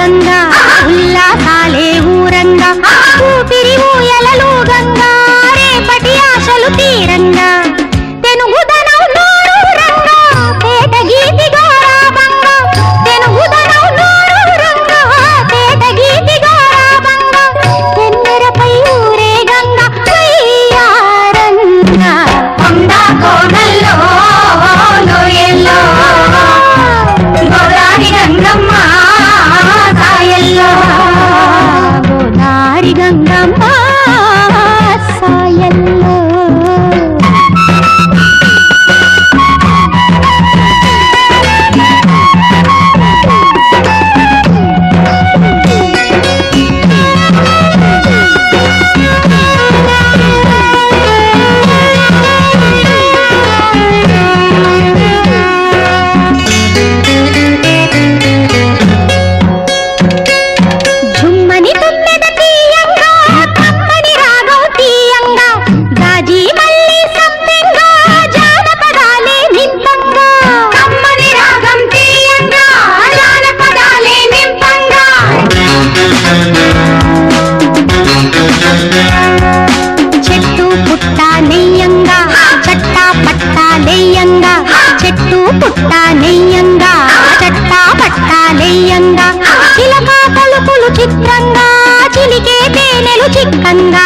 గంగా ఉల్లాసాలే ఊరంగా ఊపిరి ఊయలలు గంగా రేపటి ఆశలు తీరంగా తెనుగుదనం నోరు రంగా పేట గీతి గౌరవంగా తెనుగుదనం నోరు రంగా పేట గీతి గౌరవంగా తెన్నెరపై ఊరే గంగా అయ్యారంగా కొండ కోనల్లో లోయల్లో గోదారి గంగమ్మ సాయల్లో గోదారి గంగమ్మ సాయల్లో చెట్టు పుట్ట నెయ్యంగా చట్టా పట్టాలెయ్యంగా చిలక పలుకులు చిత్రంగా చిలికే తేనెలు చిక్కంగా